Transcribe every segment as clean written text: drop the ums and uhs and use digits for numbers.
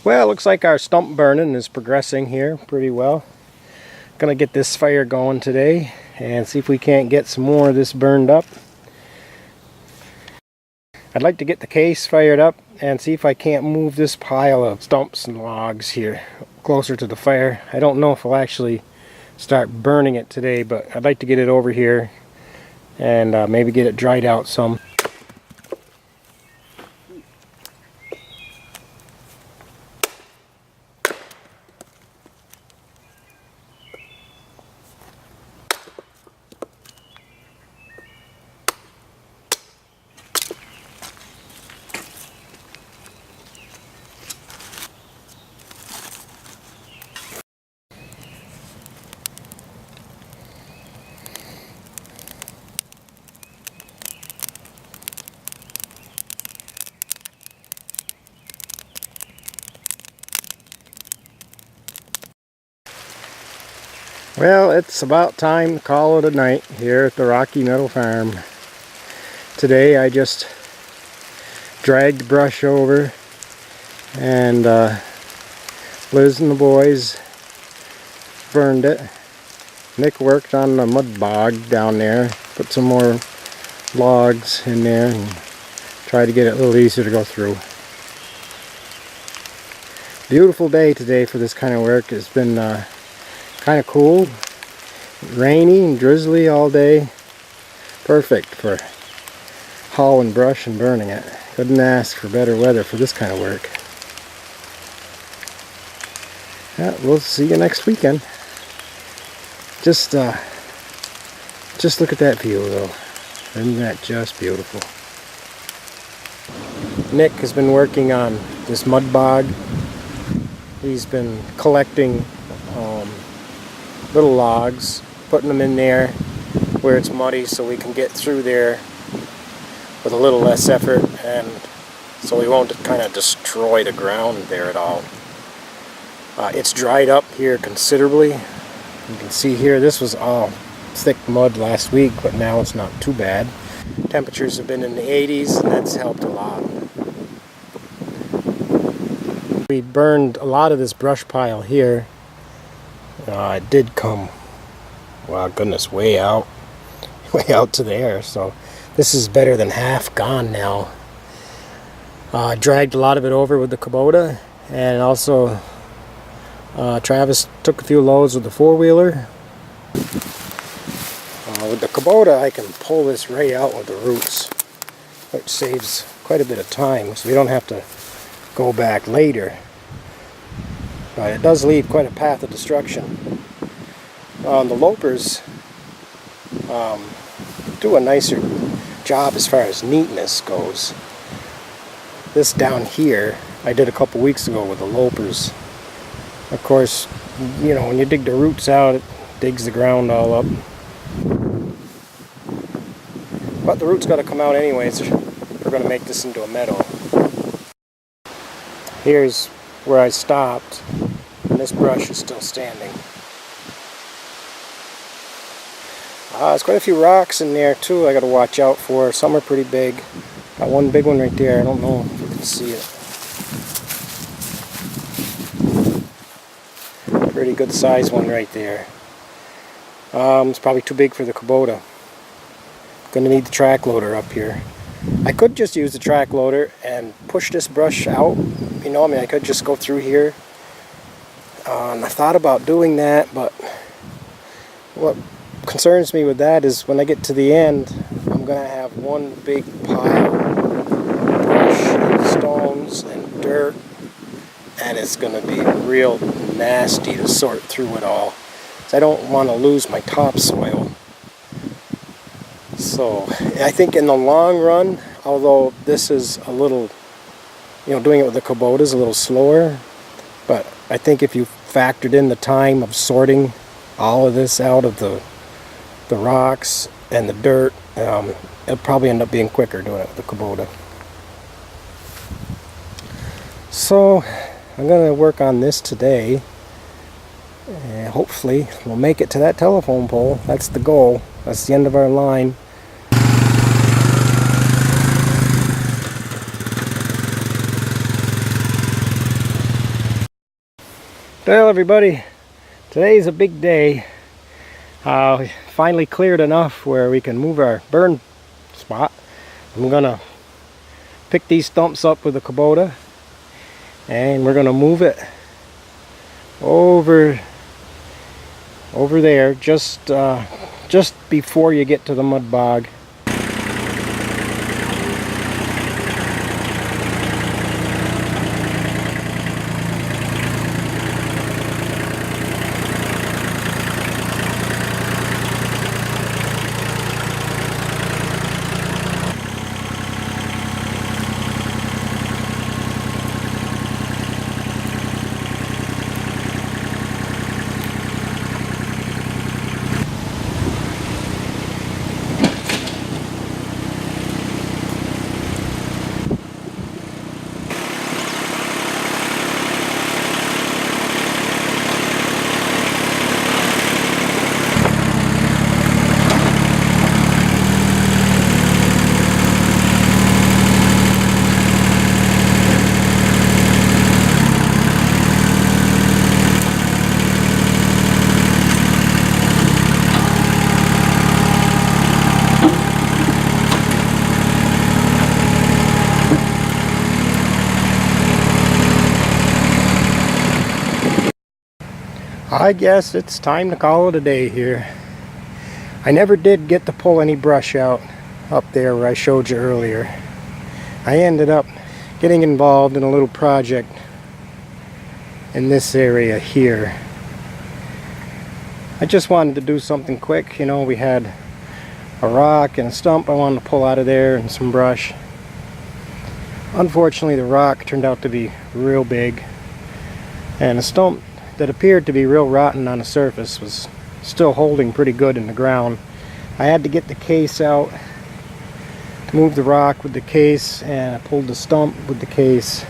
Well, it looks like our stump burning is progressing here pretty well. Gonna get this fire going today and see if we can't get some more of this burned up. I'd like to get the case fired up and see if I can't move this pile of stumps and logs here closer to the fire. I don't know if I'll actually start burning it today, but I'd like to get it over here and maybe get it dried out some. Well, it's about time to call it a night here at the Rocky Meadow Farm. Today I just dragged brush over and Liz and the boys burned it. Nick worked on the mud bog down there, put some more logs in there and tried to get it a little easier to go through. Beautiful day today for this kind of work. It's been kind of cool, rainy and drizzly all day. Perfect for hauling brush and burning it. Couldn't ask for better weather for this kind of work. Yeah, we'll see you next weekend. Just look at that view though. Isn't that just beautiful? Nick has been working on this mud bog. He's been collecting little logs, putting them in there where it's muddy so we can get through there with a little less effort, and so we won't kind of destroy the ground there at all. It's dried up here considerably. You can see here this was all thick mud last week, but now it's not too bad. Temperatures have been in the 80s and that's helped a lot. We burned a lot of this brush pile here. It did come, wow, goodness, way out to there. So this is better than half gone now. I dragged a lot of it over with the Kubota, and also Travis took a few loads with the four-wheeler. With the Kubota, I can pull this right out with the roots, which saves quite a bit of time, so we don't have to go back later. But it does leave quite a path of destruction. The lopers do a nicer job as far as neatness goes. This down here I did a couple weeks ago with the lopers. Of course, you know, when you dig the roots out, it digs the ground all up. But the roots got to come out anyways. We're going to make this into a meadow. Here's where I stopped, and this brush is still standing. There's quite a few rocks in there too I got to watch out for. Some are pretty big. Got one big one right there. I don't know if you can see it. Pretty good size one right there. It's probably too big for the Kubota. Gonna need the track loader up here. I could just use the track loader and push this brush out. You know, I mean, I could just go through here. And I thought about doing that, but what concerns me with that is when I get to the end, I'm gonna have one big pile of brush and stones and dirt, and it's gonna be real nasty to sort through it all. So I don't want to lose my topsoil. So I think in the long run, although this is a little, you know, doing it with the Kubota is a little slower, but I think if you factored in the time of sorting all of this out of the rocks and the dirt, it'll probably end up being quicker doing it with the Kubota. So I'm going to work on this today, and hopefully we'll make it to that telephone pole. That's the goal. That's the end of our line. Well, everybody, today's a big day. Finally cleared enough where we can move our burn spot. I'm gonna pick these stumps up with the Kubota and we're gonna move it over there, just before you get to the mud bog. I guess it's time to call it a day here. I never did get to pull any brush out up there where I showed you earlier. I ended up getting involved in a little project in this area here. I just wanted to do something quick. You know, we had a rock and a stump I wanted to pull out of there and some brush. Unfortunately, the rock turned out to be real big, and the stump that appeared to be real rotten on the surface was still holding pretty good in the ground. I had to get the case out, move the rock with the case, and I pulled the stump with the case.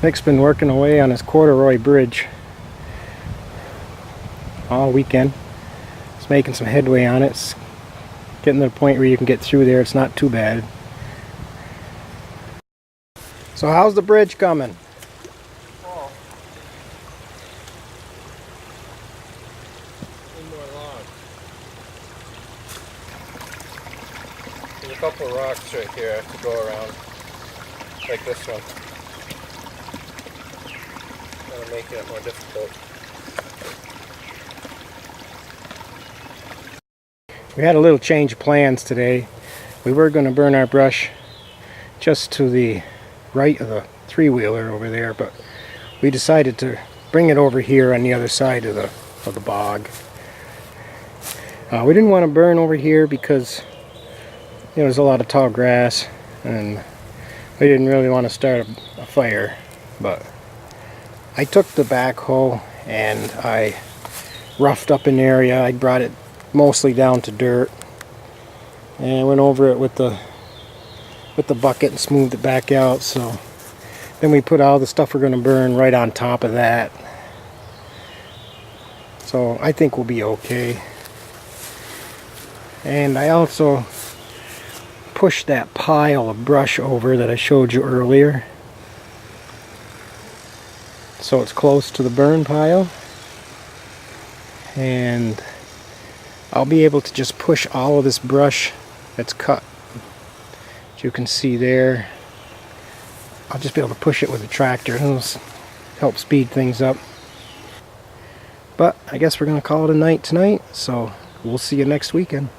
Nick's been working away on his corduroy bridge all weekend. He's making some headway on it. It's getting to the point where you can get through there. It's not too bad. So how's the bridge coming? There's a couple of rocks right here I have to go around, like this one. That'll make it more difficult. We had a little change of plans today. We were going to burn our brush just to the right of the three-wheeler over there, but we decided to bring it over here on the other side of the bog. We didn't want to burn over here because there's a lot of tall grass and we didn't really want to start a fire, but I took the backhoe and I roughed up an area. I brought it mostly down to dirt and went over it with the bucket and smoothed it back out. So then we put all the stuff we're going to burn right on top of that. So I think we'll be okay. And I also pushed that pile of brush over that I showed you earlier, so it's close to the burn pile, and I'll be able to just push all of this brush that's cut, as you can see there. I'll just be able to push it with a tractor. It'll help speed things up. But I guess we're going to call it a night tonight, so we'll see you next weekend.